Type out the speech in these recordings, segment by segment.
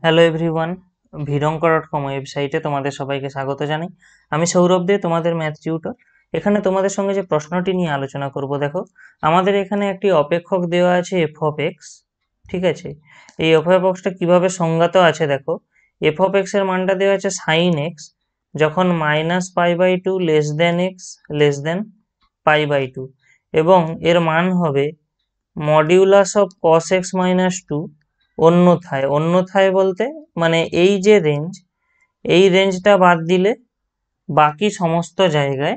Hello everyone, ভিডঙ্কর.com ওয়েবসাইটে তোমাদের সবাইকে স্বাগত জানাই। আমি সৌরভ দে, তোমাদের ম্যাথ টিউটর। এখানে তোমাদের সঙ্গে যে প্রশ্নটি নিয়ে আলোচনা করব, দেখো আমাদের এখানে একটি অপেক্ষক দেওয়া আছে এফ অফ এক্স। ঠিক আছে, এই এফ অফ এক্সটা কীভাবে সংজ্ঞাত আছে দেখো। এফ অফ এক্সের মানটা দেওয়া আছে সাইন এক্স যখন -π/2 less than x less than π/2, এবং এর মান হবে মডিউলাস অফ cos x - 2 অন্যথায় বলতে মানে এই যে রেঞ্জ, এই রেঞ্জটা বাদ দিলে বাকি সমস্ত জায়গায়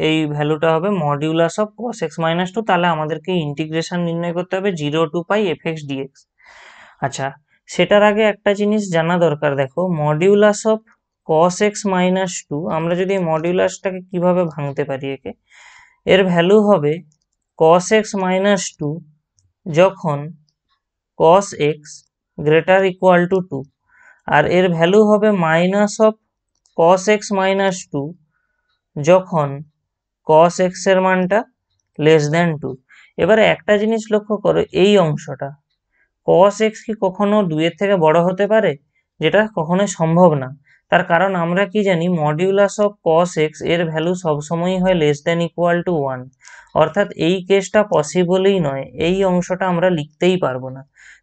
এই ভ্যালুটা হবে মডিউলাস অফ cos x - 2। তাহলে আমাদেরকে ইন্টিগ্রেশন নির্ণয় করতে হবে 0 to π fx dx। আচ্ছা, সেটার আগে একটা জিনিস জানা দরকার। দেখো মডিউলাস অফ cos x - 2, আমরা যদি এই মডিউলাসটাকে কিভাবে ভাঙতে পারি, এর ভ্যালু হবে cos x - 2 যখন cos x greater equal to 2, আর এর ভ্যালু হবে মাইনাস অফ cos x - 2 যখন cos x এর মানটা লেস দেন 2। এবারে একটা জিনিস লক্ষ্য করো, এই অংশটা cos x কি কখনো 2 এর থেকে বড় হতে পারে? যেটা কখনোই সম্ভব না। তার কারণ আমরা কি জানি, মডিউলাস অফ cos x এর ভ্যালু সবসময়ই হয় লেস দেন ইকুয়াল টু 1, অর্থাৎ এই কেসটা পসিবলই নয়। এই অংশটা আমরা লিখতেই পারবো না,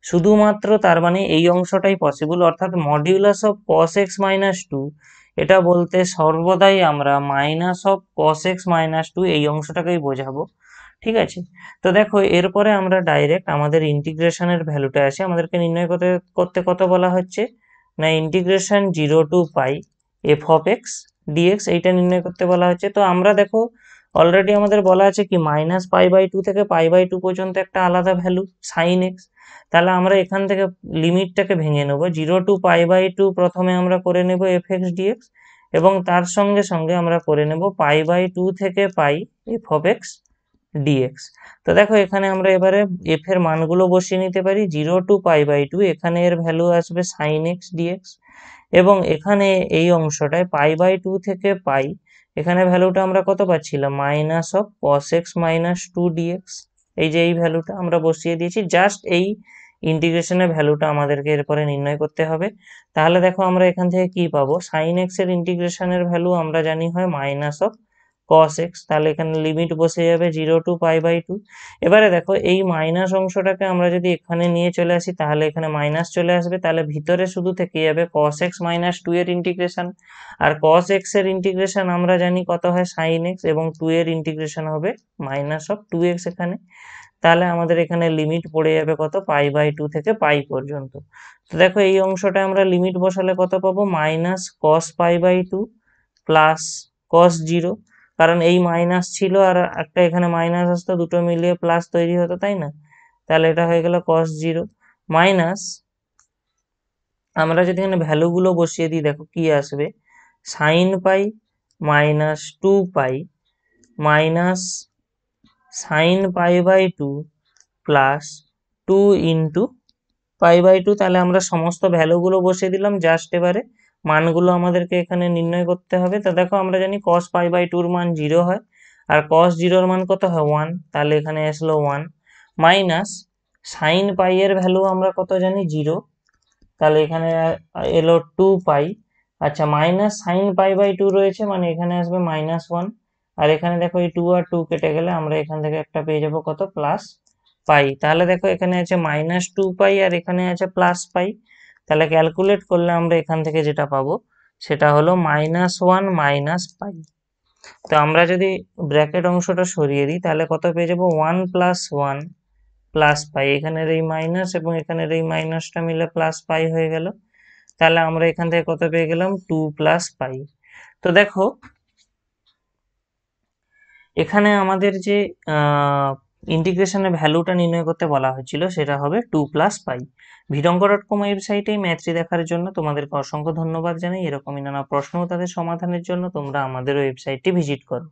শুধুমাত্র তার মানে এই অংশটাই পসিবল, অর্থাৎ মডিউলাস অফ cos x - 2 এটা বলতে সর্বদাই আমরা মাইনাস অফ cos x - 2 এই অংশটাকেই বোঝাবো। ঠিক আছে, তো দেখো এরপরে আমরা ডাইরেক্ট আমাদের ইন্টিগ্রেশনের ভ্যালুটা আছে, আমাদেরকে নির্ণয় করতে কত বলা হচ্ছে না, integration 0 to π f of x dx এইটা নির্ণয় করতে বলা হচ্ছে। তো আমরা দেখো অলরেডি আমাদের বলা আছে কি -π/2 থেকে π/2 পর্যন্ত একটা আলাদা ভ্যালু সাইন এক্স। তাহলে আমরা এখান থেকে লিমিটটাকে ভেঙে নেব, 0 to π/2 প্রথমে আমরা করে নেব এফ এক্স ডিএক্স, এবং তার সঙ্গে সঙ্গে আমরা করে নেব π/2 থেকে π এফ অফ এক্স ডিএক্স। তো দেখো এখানে আমরা এবারে এফ এর মানগুলো বসিয়ে নিতে পারি। 0 to π/2 এখানে এর ভ্যালু আসবে সাইন এক্স ডিএক্স, এবং এখানে এই অংশটায় π/2 থেকে π এখানে ভ্যালুটা আমরা কত পাচ্ছিলাম, minus of cos x - 2 dx। এই যে এই ভ্যালুটা আমরা বসিয়ে দিয়েছি, জাস্ট এই ইন্টিগ্রেশনের ভ্যালুটা আমাদেরকে এরপরে নির্ণয় করতে হবে। তাহলে দেখো আমরা এখান থেকে কি পাবো, সাইন এক্স এর ইন্টিগ্রেশনের ভ্যালু আমরা জানি হয় মাইনাস অফ cos x, তাহলে এখানে লিমিট বসে যাবে 0 to π/2। এবারে দেখো এই মাইনাস অংশটাকে আমরা যদি এখানে নিয়ে চলে আসি, তাহলে এখানে মাইনাস চলে আসবে, তাহলে ভিতরে শুধু থেকে যাবে cos x - 2 এর ইন্টিগ্রেশন, আর cos x এর ইন্টিগ্রেশন আমরা জানি কত হয় সাইন এক্স, এবং 2 এর ইন্টিগ্রেশন হবে মাইনাস অফ 2x এখানে। তাহলে আমাদের এখানে লিমিট পড়ে যাবে কত, π/2 থেকে π পর্যন্ত। তো দেখো এই অংশটা আমরা লিমিট বসালে কত পাবো, মাইনাস cos π/2 প্লাস cos 0, কারণ এই মাইনাস ছিল আর একটা এখানে মাইনাস আসতো, দুটো মিলিয়ে প্লাস তৈরি হতো, তাই না? তাহলে এটা হয়ে গেল cos 0 মাইনাস, আমরা যদি এখানে ভ্যালুগুলো বসিয়ে দিই দেখো কি আসবে, sine pi minus 2π minus sine π/2 plus 2 into π/2। তাহলে আমরা সমস্ত ভ্যালুগুলো বসিয়ে দিলাম, জাস্ট এবারে মানগুলো আমাদেরকে এখানে নির্ণয় করতে হবে। তো দেখো আমরা জানি cos π/2 এর মান 0 হয়, আর cos 0 এর মান কত হয় 1, তাহলে এখানে আসলো 1 মাইনাস সাইন π এর ভ্যালু আমরা কত জানি 0, তাহলে এখানে এলো 2π। আচ্ছা, মাইনাস সাইন π/2 রয়েছে মানে এখানে আসবে -1, আর এখানে দেখো এই 2 আর 2 কেটে গেলে আমরা এখান থেকে একটা পেয়ে যাবো কত, প্লাস পাই। তাহলে দেখো এখানে আছে -2π আর এখানে আছে +π, তাহলে ক্যালকুলেট করলে আমরা এখান থেকে যেটা পাবো সেটা হলো -1 - π। তো আমরা যদি ব্র্যাকেট অংশটা সরিয়ে দিই তাহলে কত পেয়ে যাবো, 1 + 1 +π, এখানের এই মাইনাস এবং এখানের এই মাইনাসটা মিলে +π হয়ে গেল। তাহলে আমরা এখান থেকে কত পেয়ে গেলাম, 2 + π। তো দেখো এখানে আমাদের যে ইন্টিগ্রেশনের ভ্যালুটা নির্ণয় করতে বলা হয়েছিল সেটা হবে 2 + π। ভিডঙ্কর.com ওয়েবসাইটে এই ম্যাথটি দেখার জন্য তোমাদেরকে অসংখ্য ধন্যবাদ জানাই। এরকমই নানা প্রশ্ন ও তাদের সমাধানের জন্য তোমরা আমাদের ওয়েবসাইটটি ভিজিট করো।